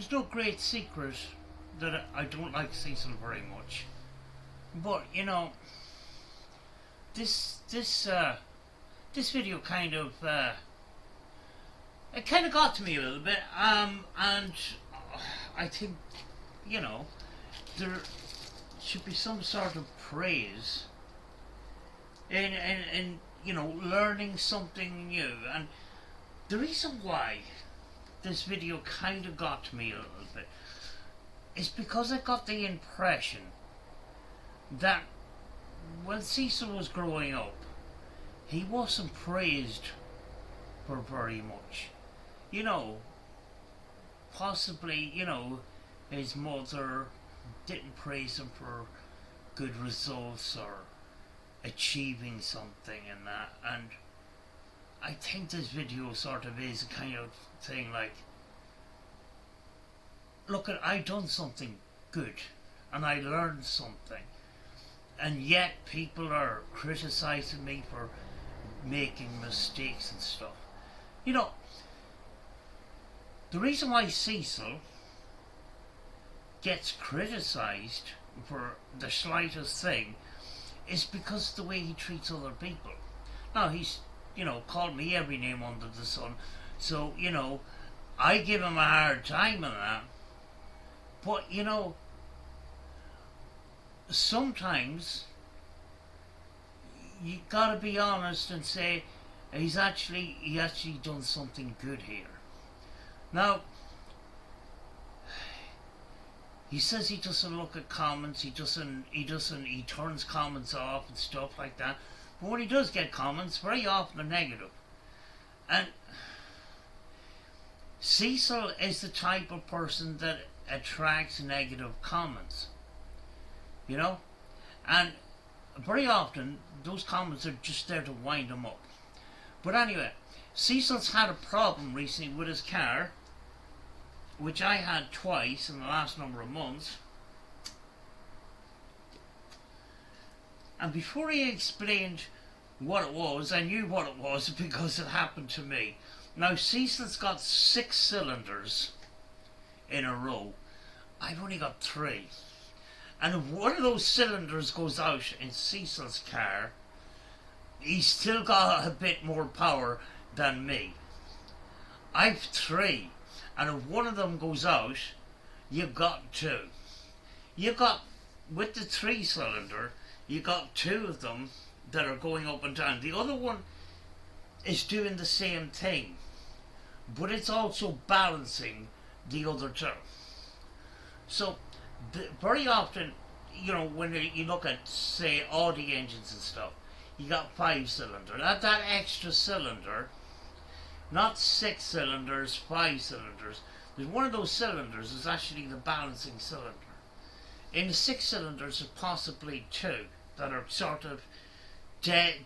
There's no great secret that I don't like Cecil very much. But, you know, this video kind of, it kind of got to me a little bit, and I think, you know, there should be some sort of praise in you know, learning something new. And the reason why this video kind of got to me a little bit is because I got the impression that when Cecil was growing up, he wasn't praised for very much. You know, possibly, you know, his mother didn't praise him for good results or achieving something and that. And I think this video sort of is a kind of thing like, look, I done something good and I learned something, and yet people are criticizing me for making mistakes and stuff. You know, the reason why Cecil gets criticized for the slightest thing is because of the way he treats other people. Now, he's, you know, called me every name under the sun, so, you know, I give him a hard time and that. But, you know, sometimes you gotta be honest and say he actually done something good here. Now, he says he doesn't look at comments, he turns comments off and stuff like that. But when he does get comments, very often they're negative. And Cecil is the type of person that attracts negative comments, you know, and very often those comments are just there to wind him up. But anyway, Cecil's had a problem recently with his car, which I had twice in the last number of months. And before he explained what it was, I knew what it was because it happened to me. Now, Cecil's got 6 cylinders in a row. I've only got 3. And if one of those cylinders goes out in Cecil's car, he's still got a bit more power than me. I've 3. And if one of them goes out, you've got 2. You've got, with the 3 cylinder, you got 2 of them that are going up and down. The other one is doing the same thing, but it's also balancing the other 2. So very often, you know, when you look at, say, Audi engines and stuff, you got 5 cylinder. That extra cylinder, not 6 cylinders, 5 cylinders. There's one of those cylinders is actually the balancing cylinder. In the 6 cylinders, there's possibly 2 that are sort of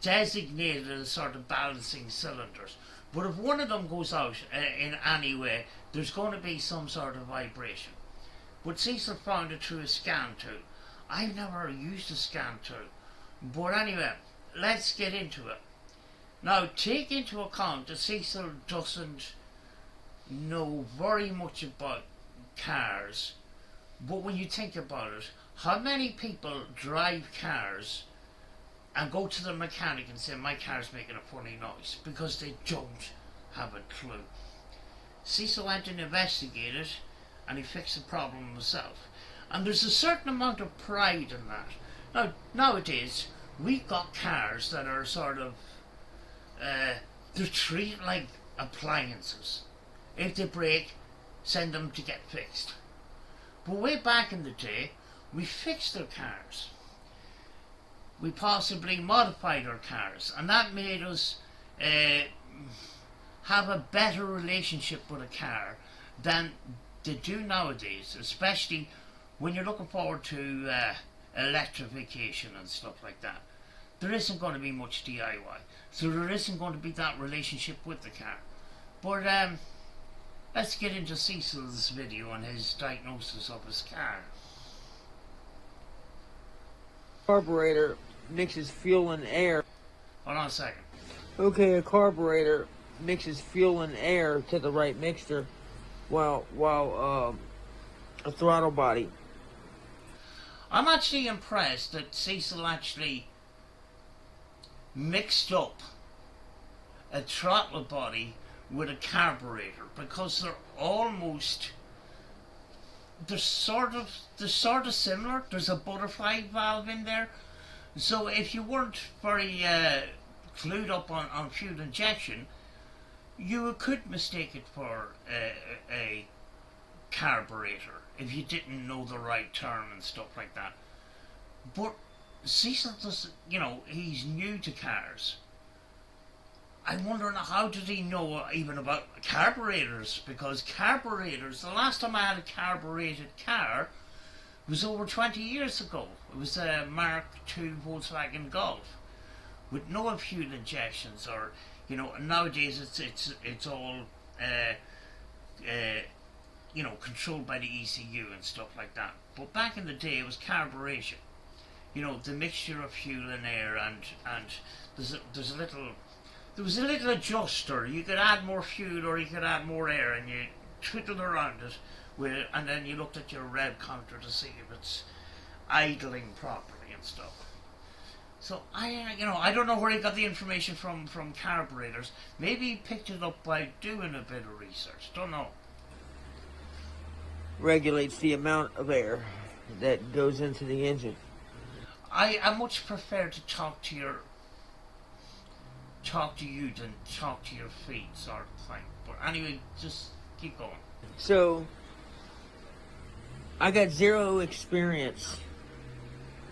designated as sort of balancing cylinders. But if one of them goes out in any way, there's going to be some sort of vibration. But Cecil found it through a scan tool. I've never used a scan tool. But anyway, let's get into it. Now, take into account that Cecil doesn't know very much about cars, but when you think about it, how many people drive cars and go to the mechanic and say, my car's making a funny noise, because they don't have a clue. Cecil went and investigated, and he fixed the problem himself. And there's a certain amount of pride in that. Now, nowadays, we've got cars that are sort of, they're treated like appliances. If they break, send them to get fixed. But way back in the day, we fixed their cars. We possibly modified our cars, and that made us have a better relationship with a car than they do nowadays, especially when you're looking forward to electrification and stuff like that. There isn't going to be much DIY, so there isn't going to be that relationship with the car. But let's get into Cecil's video on his diagnosis of his car. Carburetor mixes fuel and air. Hold on a second. Okay, a carburetor mixes fuel and air to the right mixture. while a throttle body. I'm actually impressed that Cecil actually mixed up a throttle body with a carburetor, because they're sort of similar. There's a butterfly valve in there. So if you weren't very clued up on fuel injection, you could mistake it for a carburetor if you didn't know the right term and stuff like that. But Cecil does, he's new to cars. I'm wondering, how did he know even about carburetors? Because carburetors, the last time I had a carbureted car was over 20 years ago. It was a Mark II Volkswagen Golf with no fuel injections, or nowadays it's all controlled by the ECU and stuff like that. But back in the day, it was carburation. The mixture of fuel and air, and there was a little adjuster. You could add more fuel or you could add more air, and you twiddled around it, and then you looked at your rev counter to see if it's idling properly and stuff. So I don't know where he got the information from carburetors. Maybe he picked it up by doing a bit of research. Don't know. Regulates the amount of air that goes into the engine. I much prefer to talk to you than talk to your feet, sort of thing. But anyway, just keep going. So, I got zero experience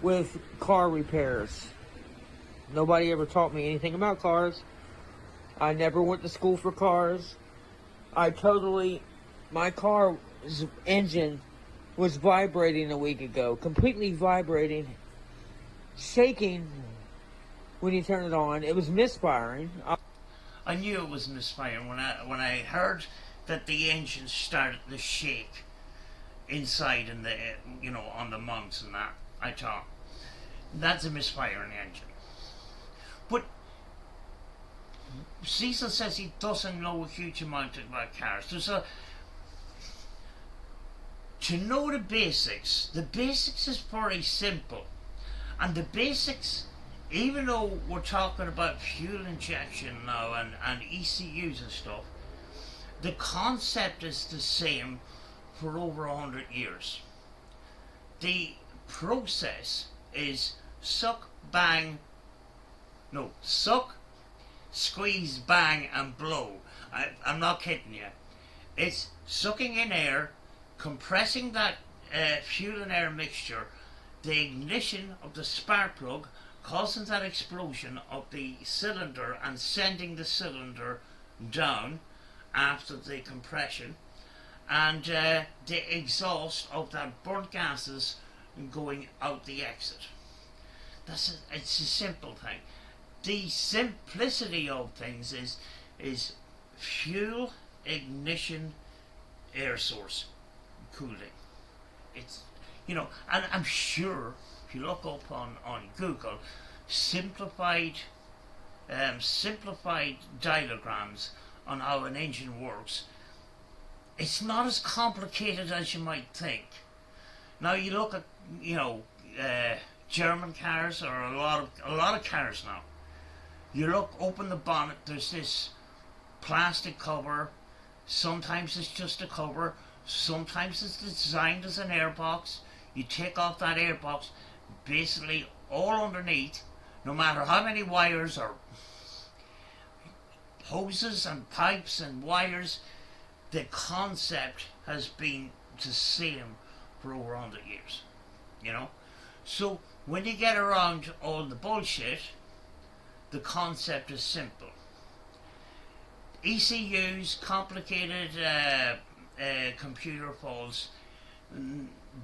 with car repairs. Nobody ever taught me anything about cars. I never went to school for cars. My car's engine was vibrating a week ago. Completely vibrating. Shaking when you turn it on. It was misfiring. I knew it was misfiring when I heard that the engine started to shake inside in the on the mounts and that. I thought that's a misfiring engine. But Cecil says he doesn't know a huge amount about cars. To know the basics is very simple. And the basics, even though we're talking about fuel injection now and ECUs and stuff, the concept is the same for over 100 years. The process is suck, squeeze, bang and blow. I'm not kidding you. It's sucking in air, compressing that fuel and air mixture, the ignition of the spark plug, causing that explosion of the cylinder and sending the cylinder down after the compression, and the exhaust of that burnt gases going out the exit. It's a simple thing. The simplicity of things is fuel, ignition, air source, cooling. It's and I'm sure if you look up on Google simplified diagrams on how an engine works, it's not as complicated as you might think. Now you look at German cars, or a lot of cars now. You open the bonnet, there's this plastic cover. Sometimes it's just a cover. Sometimes it's designed as an airbox. You take off that airbox, basically all underneath, no matter how many wires or hoses and pipes and wires, the concept has been the same for over 100 years. So when you get around all the bullshit, the concept is simple. ECUs, complicated computer faults,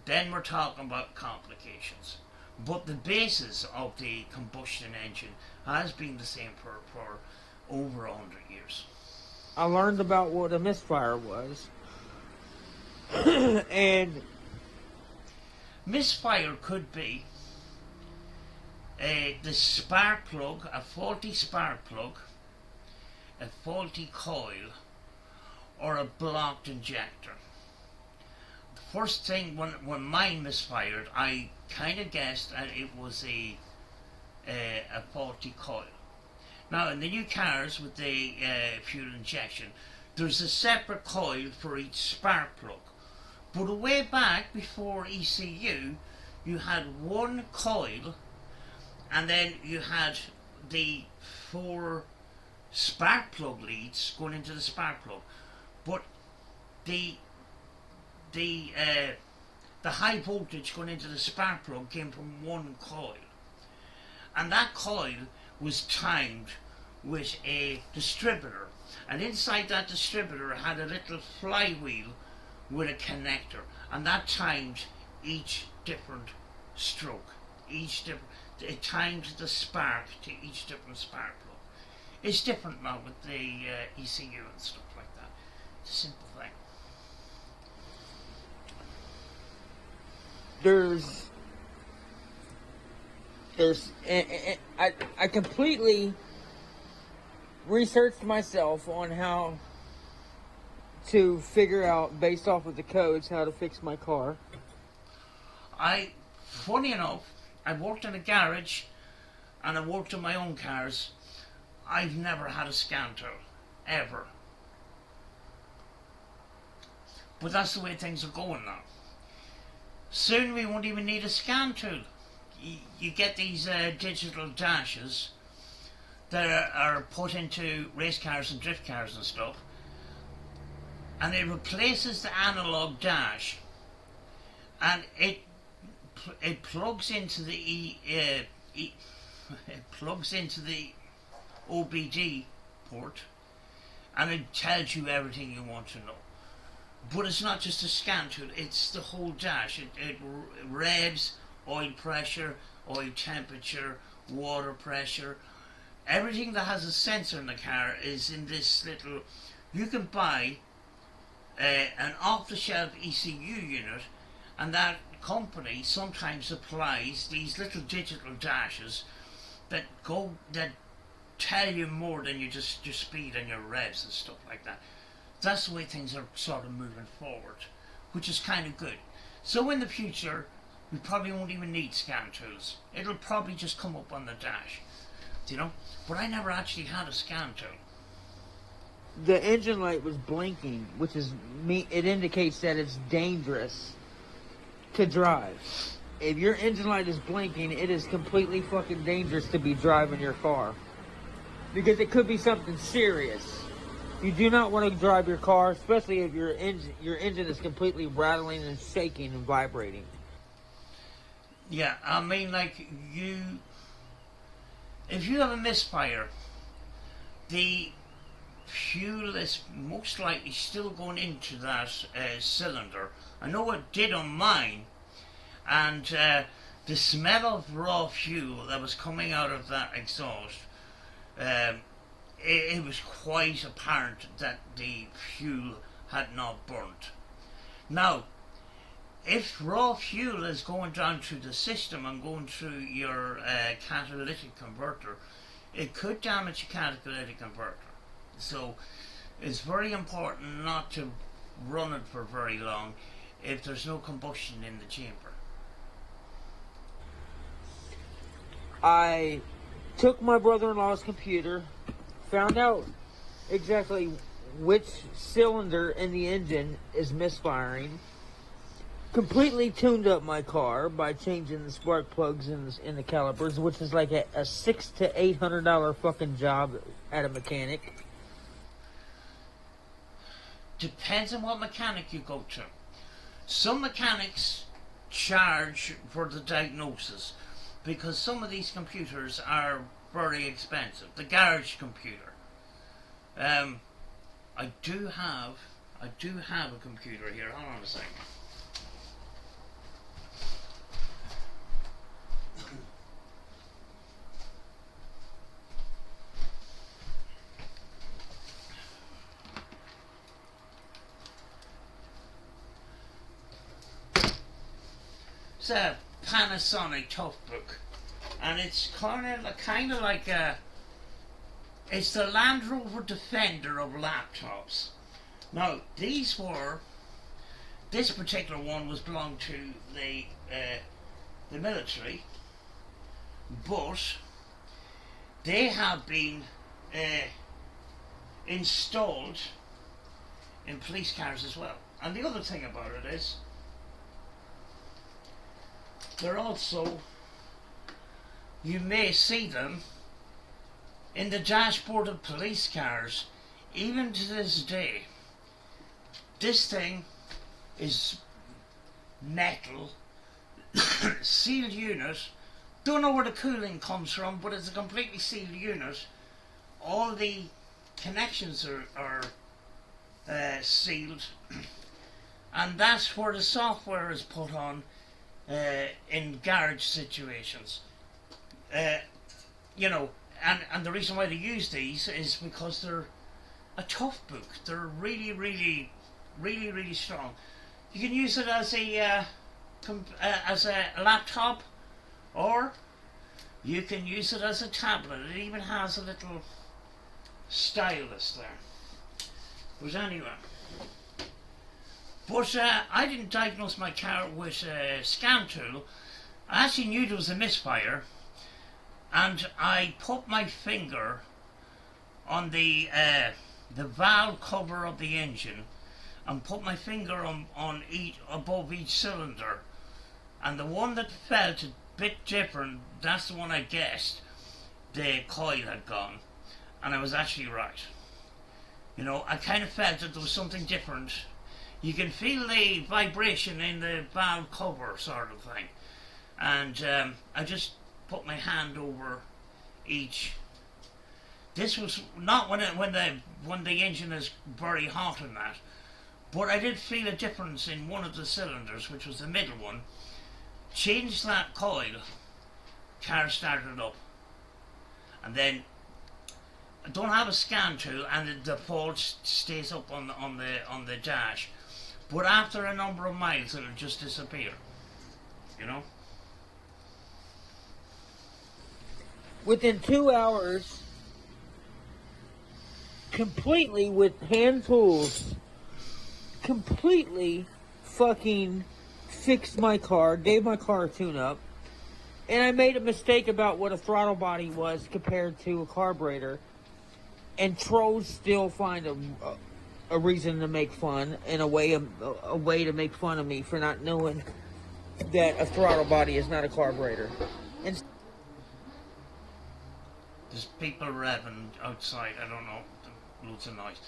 then we're talking about complications. But the basis of the combustion engine has been the same for over 100 years. I learned about what a misfire was. And misfire could be the spark plug, a faulty spark plug, a faulty coil, or a blocked injector. The first thing when mine misfired, I kind of guessed that it was a faulty coil. Now in the new cars with the fuel injection, there's a separate coil for each spark plug. But way back before ECU, you had one coil, and then you had the 4 spark plug leads going into the spark plug. But the high voltage going into the spark plug came from one coil, and that coil was timed with a distributor, and inside that distributor had a little flywheel with a connector, and that timed each different stroke, it timed the spark to each different spark plug. It's different now with the ECU and stuff like that. It's a simple thing. I completely researched myself on how to figure out, based off of the codes, how to fix my car. Funny enough, I worked in a garage and I worked on my own cars. I've never had a scan tool, ever. But that's the way things are going now. Soon we won't even need a scan tool. You get these digital dashes that are put into race cars and drift cars and stuff, and it replaces the analog dash, and it plugs into the it plugs into the OBD port, and it tells you everything you want to know. But it's not just a scan tool, it's the whole dash. It revs, oil pressure, oil temperature, water pressure. Everything that has a sensor in the car is in this little... You can buy an off-the-shelf ECU unit, and that company sometimes supplies these little digital dashes that tell you more than your speed and your revs and stuff like that. That's the way things are sort of moving forward, which is kind of good. So in the future, we probably won't even need scan tools. It'll probably just come up on the dash, you know. But I never actually had a scan tool. The engine light was blinking, which is it indicates that it's dangerous to drive. If your engine light is blinking, it is completely fucking dangerous to be driving your car, because it could be something serious. You do not want to drive your car, especially if your engine is completely rattling and shaking and vibrating. Yeah, I mean, like, if you have a misfire, the fuel is most likely still going into that cylinder. I know it did on mine, and the smell of raw fuel that was coming out of that exhaust, it was quite apparent that the fuel had not burnt. Now, if raw fuel is going down through the system and going through your catalytic converter, it could damage your catalytic converter. So it's very important not to run it for very long if there's no combustion in the chamber. I took my brother-in-law's computer, found out exactly which cylinder in the engine is misfiring, completely tuned up my car by changing the spark plugs in the calipers, which is like a $600 to $800 fucking job at a mechanic. Depends on what mechanic you go to. Some mechanics charge for the diagnosis, because some of these computers are very expensive. The garage computer. I do have a computer here. Hold on a second. It's a Panasonic Toughbook, and it's kind of like a... It's the Land Rover Defender of laptops. Now, this particular one was belonged to the military, but they have been installed in police cars as well. And the other thing about it is, they're also, you may see them in the dashboard of police cars. Even to this day, this thing is metal, sealed unit. Don't know where the cooling comes from, but it's a completely sealed unit. All the connections are sealed, and that's where the software is put on in garage situations. You know, and the reason why they use these is because they're a tough book. They're really, really, really, really strong. You can use it as a laptop, or you can use it as a tablet. It even has a little stylus there. But anyway, I didn't diagnose my car with a scan tool. I actually knew there was a misfire, and I put my finger on the valve cover of the engine, and put my finger on above each cylinder, and the one that felt a bit different, that's the one I guessed the coil had gone, and I was actually right. You know, I kind of felt that there was something different. You can feel the vibration in the valve cover, sort of thing. And I just put my hand over each. This was not when the engine is very hot and that, but I did feel a difference in one of the cylinders, which was the middle one. Changed that coil, car started up, and then I don't have a scan tool, and the default stays up on the dash. But after a number of miles, it'll just disappear. You know. Within 2 hours, completely with hand tools, completely fucking fixed my car, gave my car a tune-up, and I made a mistake about what a throttle body was compared to a carburetor. And trolls still find a reason to make fun, and a way to make fun of me for not knowing that a throttle body is not a carburetor. And there's people revving outside. I don't know, loads of noise.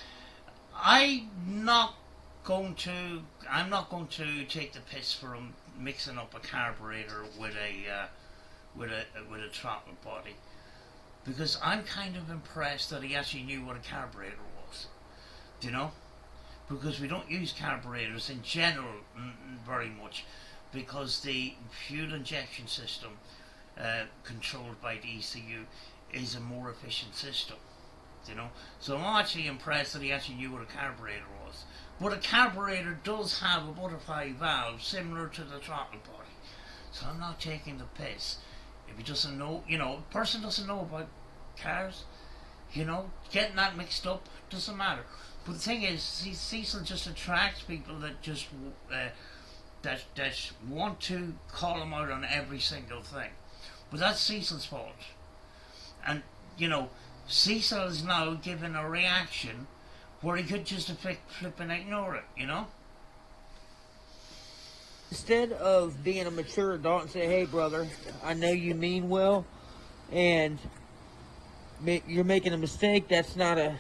I'm not going to take the piss for mixing up a carburetor with a throttle body. Because I'm kind of impressed that he actually knew what a carburetor was, you know? Because we don't use carburetors in general very much, because the fuel injection system controlled by the ECU is a more efficient system, you know? So I'm actually impressed that he actually knew what a carburetor was. But a carburetor does have a butterfly valve similar to the throttle body, so I'm not taking the piss. If he doesn't know, you know, a person doesn't know about cars, you know, getting that mixed up doesn't matter. But the thing is, Cecil just attracts people that just that want to call him out on every single thing. But that's Cecil's fault. And, you know, Cecil is now giving a reaction where he could just flip and ignore it, you know? instead of being a mature adult and say, hey, brother, I know you mean well, and you're making a mistake, that's not a...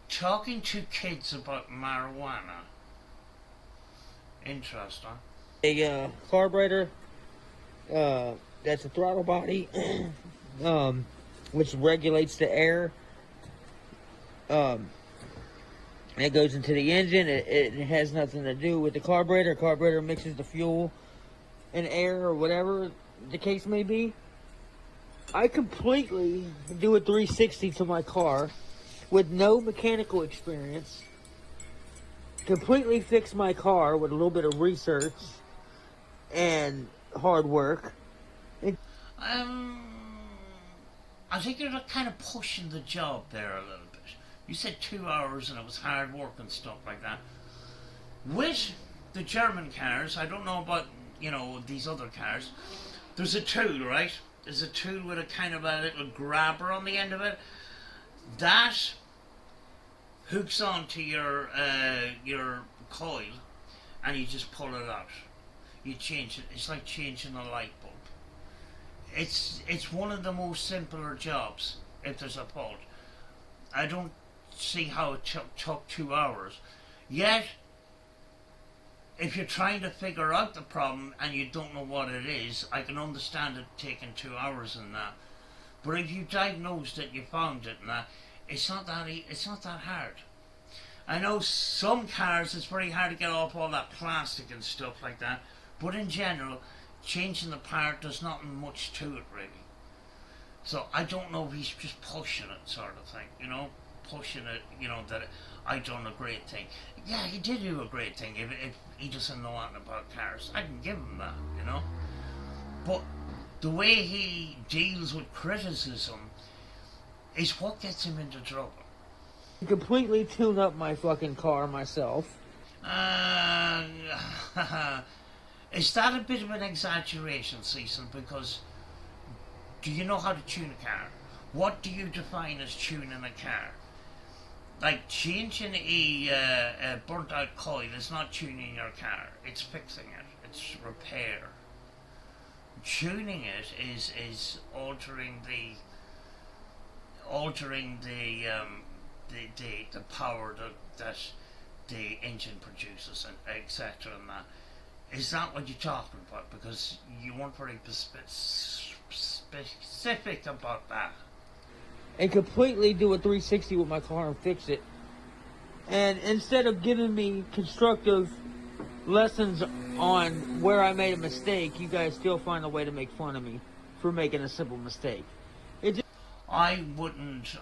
Talking to kids about marijuana. Interesting. A carburetor, that's a throttle body, which regulates the air. It goes into the engine. It has nothing to do with the carburetor. Carburetor mixes the fuel and air, or whatever the case may be. I completely do a 360 to my car with no mechanical experience. Completely fix my car with a little bit of research and hard work. I think you're kind of pushing the job there a little bit, You said 2 hours and it was hard work and stuff like that. With the German cars, I don't know about, these other cars, there's a tool, right? There's a tool with a kind of a little grabber on the end of it. That hooks onto your coil and you just pull it out. You change it. It's like changing a light bulb. It's one of the most simpler jobs if there's a fault. I don't see how it took 2 hours. Yet, if you're trying to figure out the problem and you don't know what it is, I can understand it taking 2 hours and that. But if you diagnosed it, you found it and that, it's not that hard. I know some cars it's very hard to get off all that plastic and stuff like that, but in general, changing the part, there's not much to it really. So I don't know if he's just pushing it, sort of thing, pushing it, that I done a great thing. Yeah, he did do a great thing. If he doesn't know anything about cars, I can give him that, But the way he deals with criticism is what gets him into trouble. Completely tune up my fucking car myself. Is that a bit of an exaggeration, Cecil? Because do you know how to tune a car? What do you define as tuning a car? Like changing a burnt out coil is not tuning your car. It's fixing it. It's repair. Tuning it is altering the power that the engine produces and etc. and that. Is that what you're talking about? Because you weren't very specific about that. And completely do a 360 with my car and fix it. And instead of giving me constructive lessons on where I made a mistake, you guys still find a way to make fun of me for making a simple mistake. I wouldn't.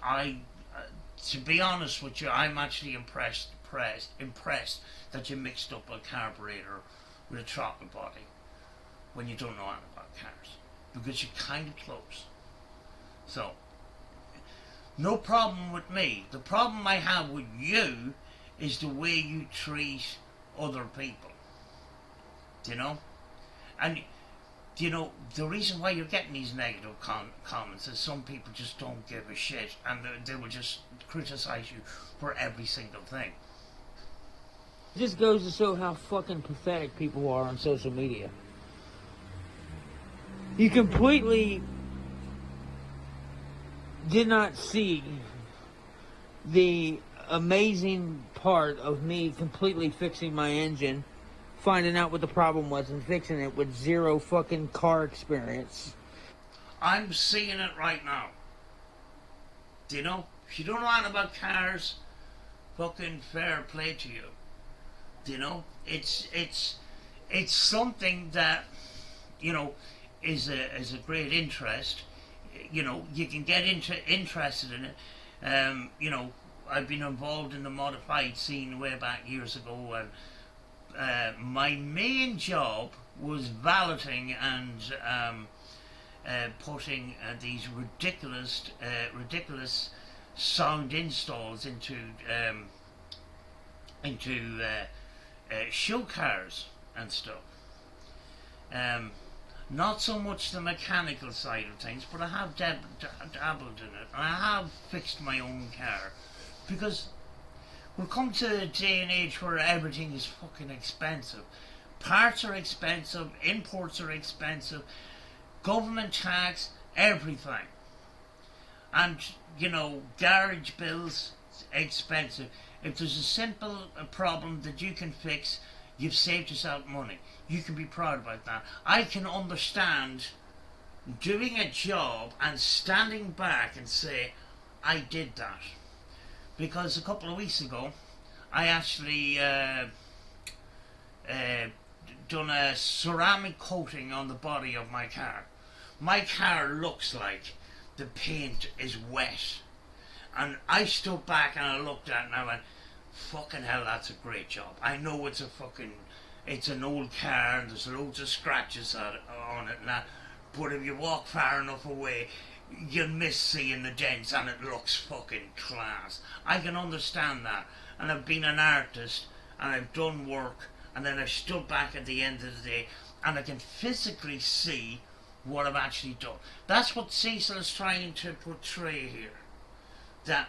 To be honest with you, I'm actually impressed that you mixed up a carburetor with a throttle body when you don't know anything about cars, because you're kind of close. So, no problem with me. The problem I have with you is the way you treat other people. And the reason why you're getting these negative comments is some people just don't give a shit and they will just criticize you for every single thing. It just goes to show how fucking pathetic people are on social media. You completely did not see the amazing part of me completely fixing my engine, finding out what the problem was and fixing it with zero fucking car experience. I'm seeing it right now. If you don't know anything about cars, fucking fair play to you. It's something that is a great interest. You can get interested in it. I've been involved in the modified scene way back years ago, and my main job was valeting and putting these ridiculous sound installs into show cars and stuff. Not so much the mechanical side of things, but I have dabbled in it. I have fixed my own car, because we've come to a day and age where everything is fucking expensive. Parts are expensive, imports are expensive, government tax, everything. And, garage bills, expensive. If there's a simple problem that you can fix, you've saved yourself money. You can be proud about that. I can understand doing a job and standing back and say, I did that. Because a couple of weeks ago, I actually done a ceramic coating on the body of my car. My car looks like the paint is wet. And I stood back and I looked at it and I went, fucking hell, that's a great job. I know it's an old car and there's loads of scratches on it and that, but if you walk far enough away, you'll miss seeing the dents and it looks fucking class. I can understand that. And I've been an artist and I've done work and then I've stood back at the end of the day and I can physically see what I've actually done. That's what Cecil is trying to portray here. That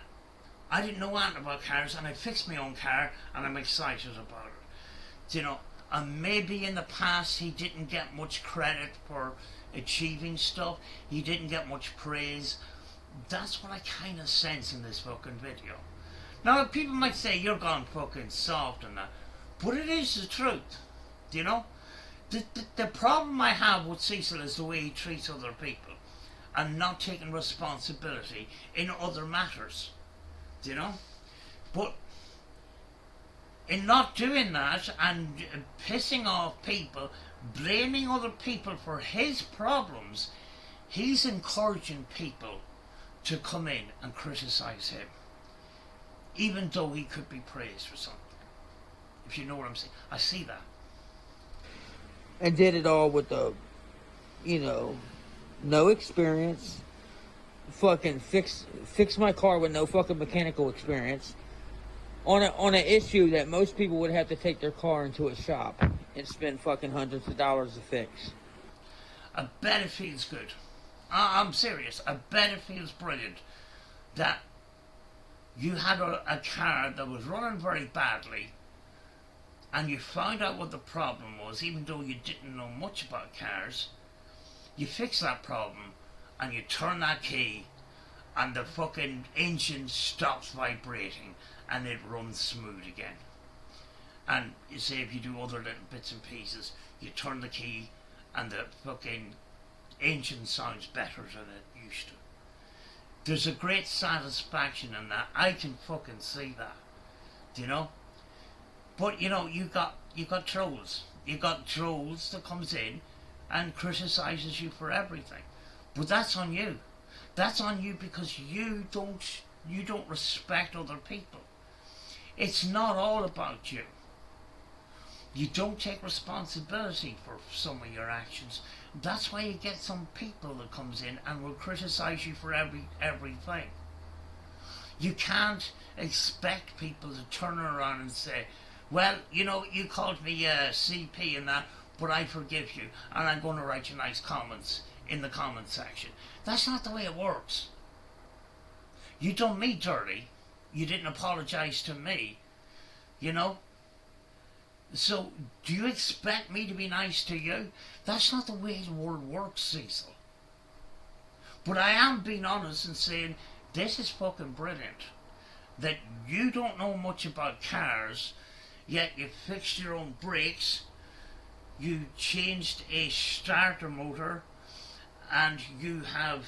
I didn't know anything about cars and I fixed my own car and I'm excited about it. You know, and maybe in the past he didn't get much credit for achieving stuff. He didn't get much praise. That's what I kind of sense in this fucking video. Now people might say you're gone fucking soft and that, but it is the truth. You know? The problem I have with Cecil is the way he treats other people and not taking responsibility in other matters. You know? But in not doing that and pissing off people, blaming other people for his problems, he's encouraging people to come in and criticise him, even though he could be praised for something. If you know what I'm saying. I see that. And did it all with the, no experience. Fucking fix my car with no fucking mechanical experience. On an issue that most people would have to take their car into a shop and spend fucking hundreds of dollars to fix. I bet it feels good. I'm serious. I bet it feels brilliant that you had a car that was running very badly and you found out what the problem was, even though you didn't know much about cars. You fix that problem and you turn that key and the fucking engine stops vibrating and it runs smooth again. And you say if you do other little bits and pieces, you turn the key and the fucking engine sounds better than it used to. There's a great satisfaction in that. I can fucking see that. You know? But you got trolls. You got trolls that comes in and criticises you for everything. But that's on you. That's on you because you don't respect other people. It's not all about you. You don't take responsibility for some of your actions. That's why you get some people that comes in and will criticise you for everything. You can't expect people to turn around and say, well, you called me CP and that, but I forgive you and I'm going to write you nice comments in the comment section. That's not the way it works. You done me dirty. You didn't apologise to me. So, do you expect me to be nice to you? That's not the way the world works, Cecil. But I am being honest and saying, this is fucking brilliant. That you don't know much about cars, yet you fixed your own brakes, you changed a starter motor, and you have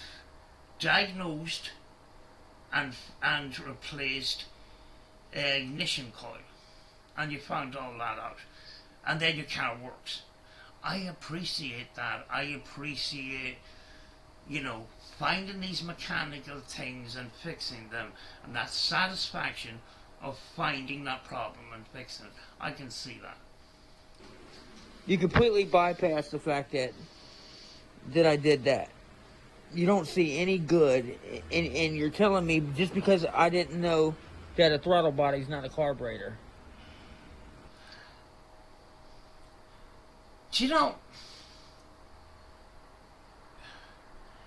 diagnosed and replaced an ignition coil. And you found all that out. And then your car works. I appreciate that. I appreciate, finding these mechanical things and fixing them. And that satisfaction of finding that problem and fixing it. I can see that. You completely bypass the fact that I did that. You don't see any good. And you're telling me just because I didn't know that a throttle body is not a carburetor. Do you know,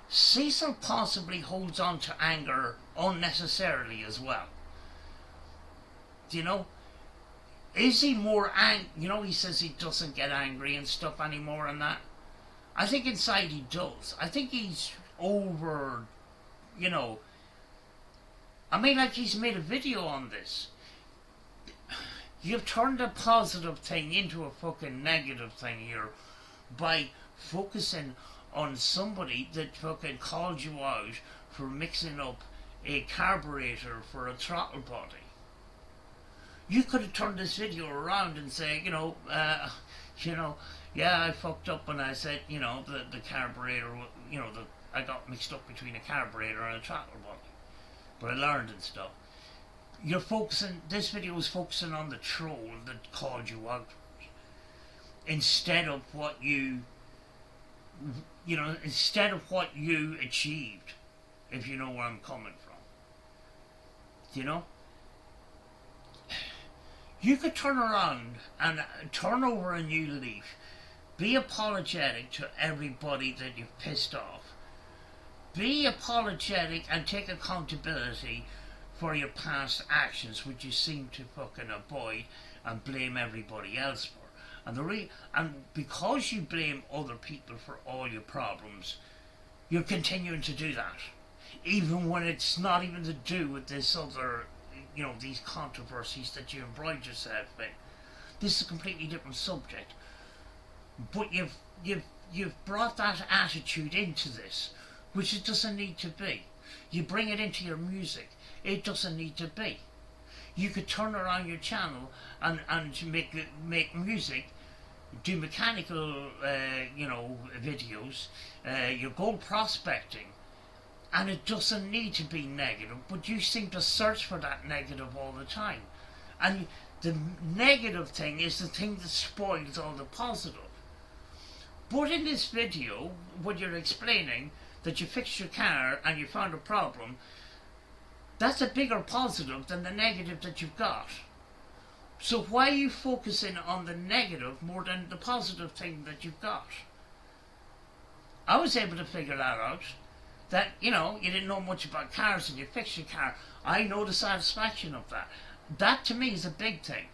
Cecil possibly holds on to anger unnecessarily as well. Do you know? Is he more he says he doesn't get angry and stuff anymore and that. I think inside he does. I think he's over, he's made a video on this. You've turned a positive thing into a fucking negative thing here by focusing on somebody that fucking called you out for mixing up a carburetor for a throttle body. You could have turned this video around and say, yeah, I fucked up when I said, the carburetor, I got mixed up between a carburetor and a throttle body. But I learned and stuff. This video is focusing on the troll that called you out instead of what you achieved. if you know where I'm coming from. You know? You could turn around and turn over a new leaf. Be apologetic to everybody that you've pissed off. Be apologetic and take accountability for your past actions, which you seem to fucking avoid and blame everybody else for. And because you blame other people for all your problems, you're continuing to do that, even when it's not even to do with this other, these controversies that you embroiled yourself in. This is a completely different subject, but you've brought that attitude into this, which it doesn't need to be. You bring it into your music. It doesn't need to be. You could turn around your channel and make music, do mechanical, videos. You go prospecting, and it doesn't need to be negative. But you seem to search for that negative all the time, and the negative thing is the thing that spoils all the positive. But in this video, when you're explaining that you fixed your car and you found a problem, that's a bigger positive than the negative that you've got. So why are you focusing on the negative more than the positive thing that you've got? I was able to figure that out. That, you didn't know much about cars and you fixed your car. I know the satisfaction of that. That to me is a big thing.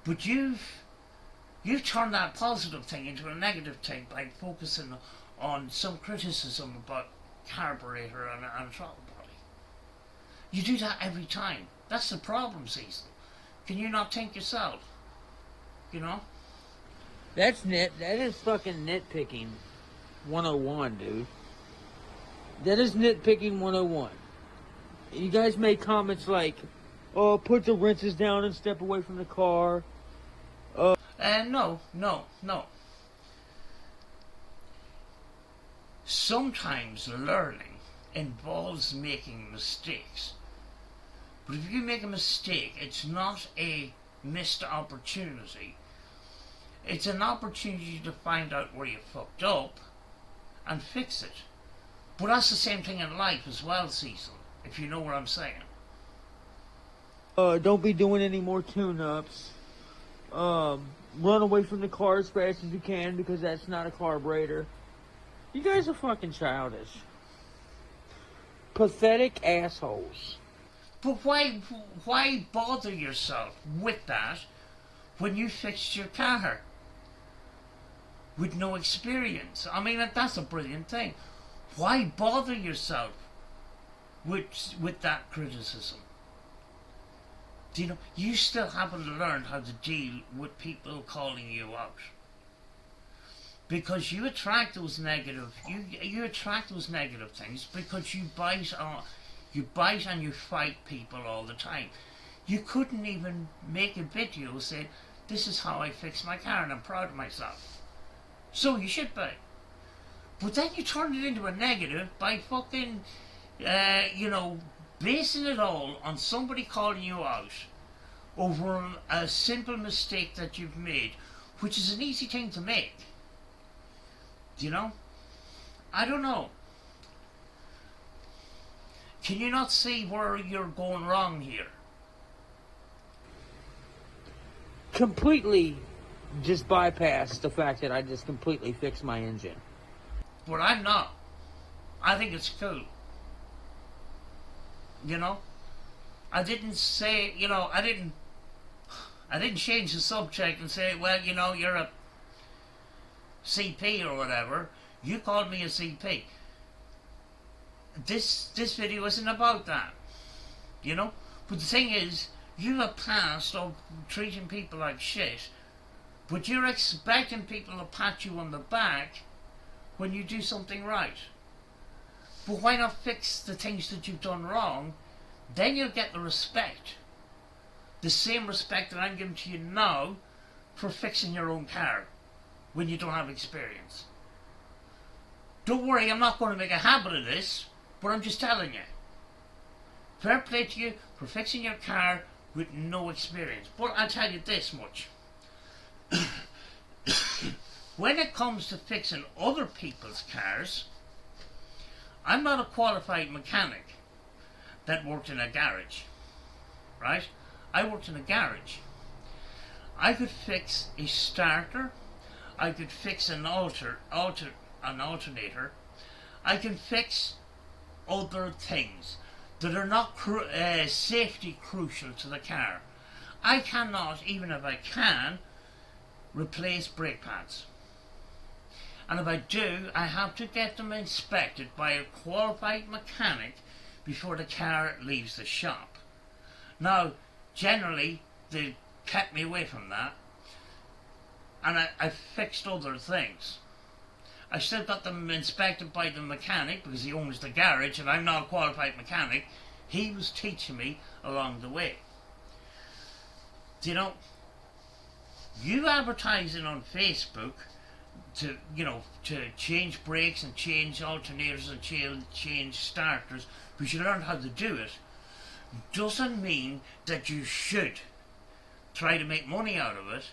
But you've turned that positive thing into a negative thing by focusing on some criticism about carburetor and throttle body. You do that every time. That's the problem, Cecil. Can you not think yourself? That is fucking nitpicking 101, dude. That is nitpicking 101. You guys make comments like, oh, put the rinses down and step away from the car. No. Sometimes learning involves making mistakes. But if you make a mistake, it's not a missed opportunity. It's an opportunity to find out where you fucked up and fix it. But that's the same thing in life as well, Cecil, if you know what I'm saying. Don't be doing any more tune-ups. Run away from the car as fast as you can because that's not a carburetor. You guys are fucking childish. Pathetic assholes. But why bother yourself with that when you fixed your car with no experience? I mean, that's a brilliant thing. Why bother yourself with that criticism? You still haven't learned how to deal with people calling you out. Because you attract those negative, you attract those negative things because you bite and you fight people all the time. You couldn't even make a video saying, this is how I fix my car and I'm proud of myself. So you should be. But then you turn it into a negative by fucking, basing it all on somebody calling you out over a simple mistake that you've made, which is an easy thing to make. I don't know. Can you not see where you're going wrong here? Completely just bypass the fact that I just completely fixed my engine. But I'm not. I think it's cool. I didn't say, I didn't change the subject and say, well, you're a CP or whatever. You called me a CP. This video isn't about that. But the thing is, you have a past of treating people like shit, but you're expecting people to pat you on the back when you do something right. But why not fix the things that you've done wrong? Then you'll get the respect. The same respect that I'm giving to you now for fixing your own car when you don't have experience. Don't worry, I'm not going to make a habit of this, but I'm just telling you. Fair play to you for fixing your car with no experience. But I'll tell you this much. When it comes to fixing other people's cars, I'm not a qualified mechanic that worked in a garage, right? I worked in a garage. I could fix a starter. I could fix an alternator. I can fix other things that are not safety crucial to the car. I cannot, even if I can, replace brake pads. And if I do, I have to get them inspected by a qualified mechanic before the car leaves the shop. Now, generally, they kept me away from that, and I fixed other things. I still got them inspected by the mechanic because he owns the garage and I'm not a qualified mechanic. He was teaching me along the way. You know, you advertising on Facebook to, to change brakes and change alternators and change starters, because you learned how to do it, doesn't mean that you should try to make money out of it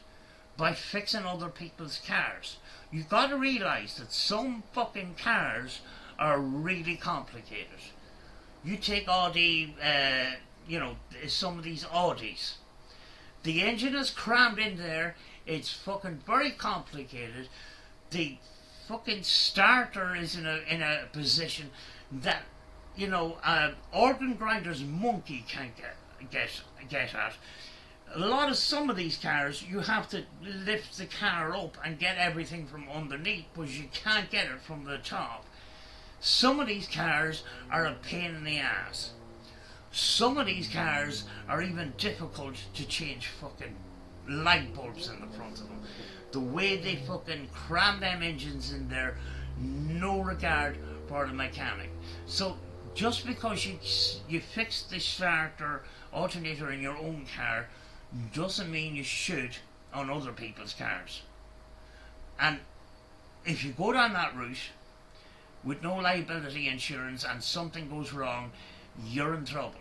by fixing other people's cars. You've got to realise that some fucking cars are really complicated. You take Audi, some of these Audis. The engine is crammed in there, it's fucking very complicated. The fucking starter is in a position that, organ grinder's monkey can't get at. Some of these cars, you have to lift the car up and get everything from underneath, because you can't get it from the top. Some of these cars are a pain in the ass. Some of these cars are even difficult to change fucking light bulbs in the front of them. The way they fucking cram them engines in there, no regard for the mechanic. So just because you fix the starter alternator in your own car doesn't mean you should on other people's cars. And if you go down that route with no liability insurance and something goes wrong, you're in trouble.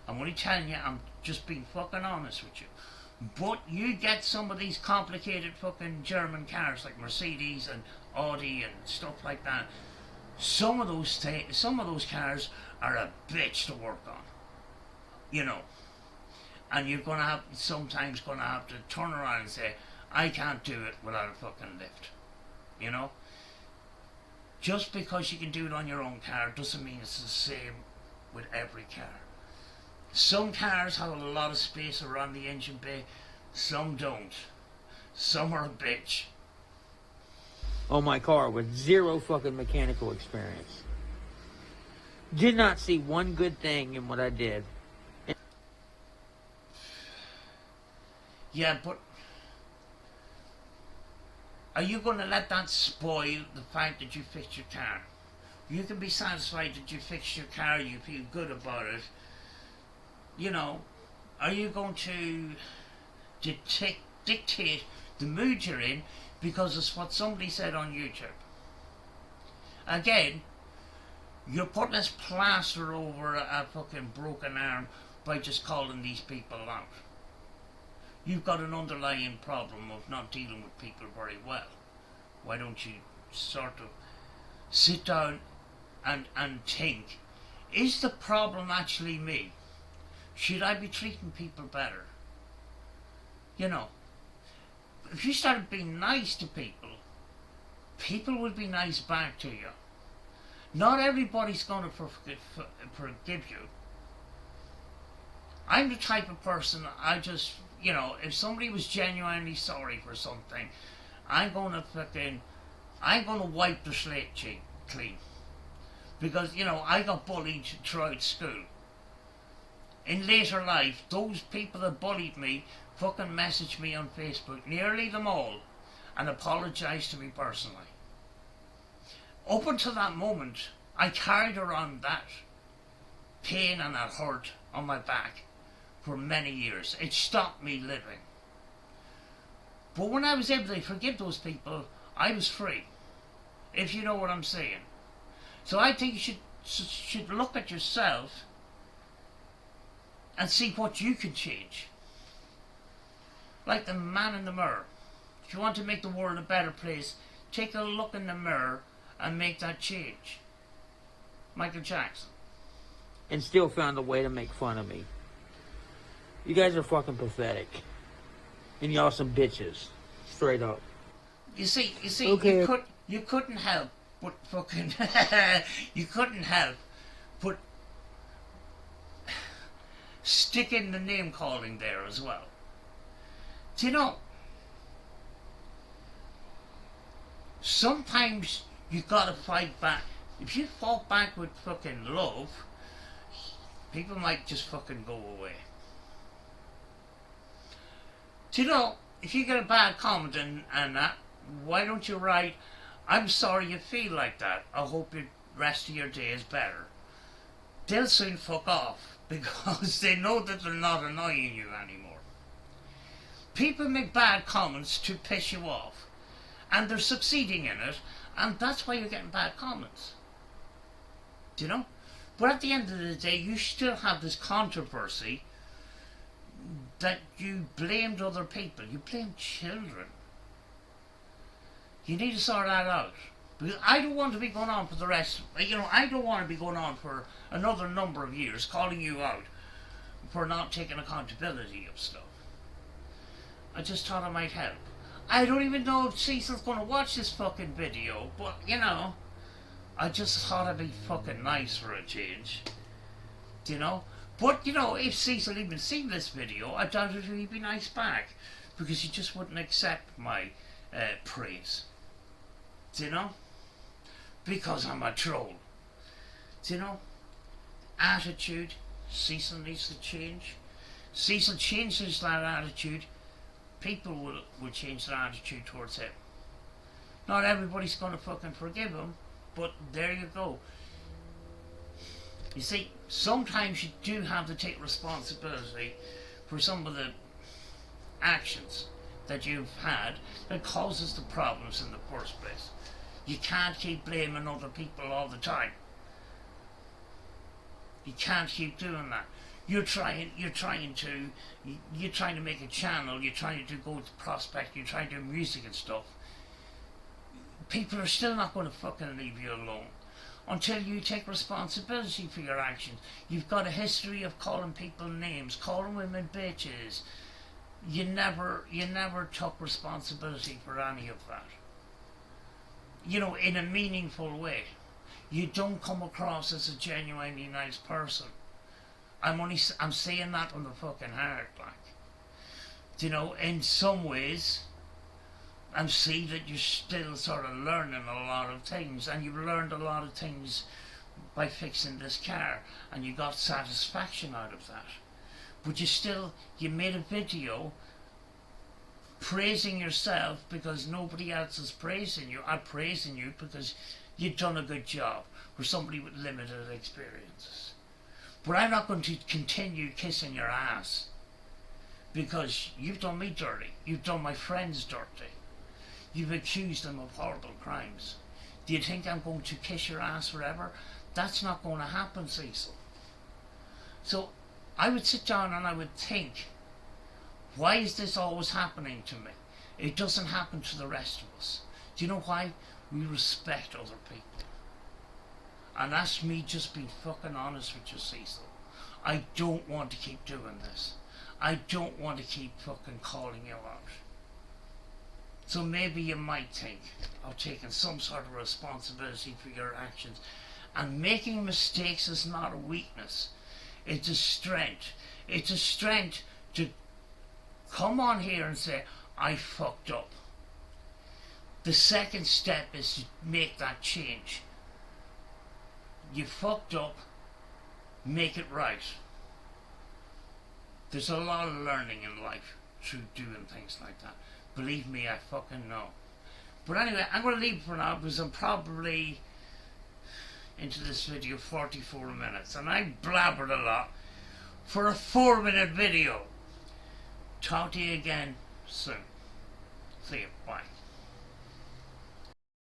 I'm only telling you, I'm just being fucking honest with you. But you get some of these complicated fucking German cars like Mercedes and Audi and stuff like that. Some of those cars are a bitch to work on, and you're sometimes gonna have to turn around and say, I can't do it without a fucking lift, Just because you can do it on your own car doesn't mean it's the same with every car. Some cars have a lot of space around the engine bay, some don't. Some are a bitch. On my car with zero fucking mechanical experience. Did not see one good thing in what I did. Yeah, but are you going to let that spoil the fact that you fixed your car? You can be satisfied that you fixed your car, you feel good about it. Are you going to dictate the mood you're in because it's what somebody said on YouTube? Again, you're putting this plaster over a fucking broken arm by just calling these people out. You've got an underlying problem of not dealing with people very well. Why don't you sort of sit down and think, is the problem actually me? Should I be treating people better? If you started being nice to people, people will be nice back to you. Not everybody's going to forgive you. I'm the type of person, if somebody was genuinely sorry for something, I'm going to wipe the slate clean. Because, I got bullied throughout school. In later life, those people that bullied me fucking messaged me on Facebook, nearly them all, and apologised to me personally. Up until that moment, I carried around that pain and that hurt on my back for many years. It stopped me living. But when I was able to forgive those people, I was free. If you know what I'm saying. So I think you should look at yourself and see what you can change. Like the man in the mirror. If you want to make the world a better place, take a look in the mirror and make that change. Michael Jackson. And still found a way to make fun of me. You guys are fucking pathetic. And y'all some bitches. Straight up. You see, Okay. you couldn't help but fucking, you couldn't help but stick in the name calling there as well. Do you know, sometimes you gotta fight back. If you fought back with fucking love, people might just fucking go away. Do you know, if you get a bad comment and that, why don't you write, I'm sorry you feel like that. I hope the rest of your day is better. They'll soon fuck off because they know that they're not annoying you anymore. People make bad comments to piss you off, and they're succeeding in it, and that's why you're getting bad comments. Do you know? But at the end of the day, you still have this controversy that you blamed other people. You blamed children. You need to sort that out. Because I don't want to be going on for the rest, I don't want to be going on for another number of years calling you out for not taking accountability of stuff. I just thought it might help. I don't even know if Cecil's going to watch this fucking video, but I just thought it'd be fucking nice for a change. But if Cecil even seen this video, I doubt if he'd be nice back, because he just wouldn't accept my praise. Because I'm a troll. Attitude, Cecil needs to change. Cecil changes that attitude, people will change their attitude towards him. Not everybody's going to fucking forgive him, but there you go. You see, sometimes you do have to take responsibility for some of the actions that you've had that causes the problems in the first place. You can't keep blaming other people all the time. You can't keep doing that. You're trying to make a channel, you're trying to go to prospect, you're trying to do music and stuff. People are still not going to fucking leave you alone until you take responsibility for your actions. You've got a history of calling people names, calling women bitches. You never took responsibility for any of that. In a meaningful way. You don't come across as a genuinely nice person. I'm saying that on the fucking heart, like. In some ways, and see that you're still sort of learning a lot of things, and you've learned a lot of things by fixing this car, and you got satisfaction out of that. But you made a video praising yourself because nobody else is praising you. I'm praising you because you've done a good job for somebody with limited experiences. But I'm not going to continue kissing your ass because you've done me dirty. You've done my friends dirty. You've accused them of horrible crimes. Do you think I'm going to kiss your ass forever? That's not going to happen, Cecil. So I would sit down and I would think, why is this always happening to me? It doesn't happen to the rest of us. Do you know why? We respect other people. And that's me just being fucking honest with you, Cecil. I don't want to keep doing this. I don't want to keep fucking calling you out. So maybe you might think of taking some sort of responsibility for your actions. And making mistakes is not a weakness. It's a strength. It's a strength to come on here and say, I fucked up. The second step is to make that change. You fucked up, make it right. There's a lot of learning in life through doing things like that. Believe me, I fucking know. But anyway, I'm going to leave it for now because I'm probably into this video 44 minutes and I blabbered a lot for a 4-minute video. Talk to you again soon. See you. Bye.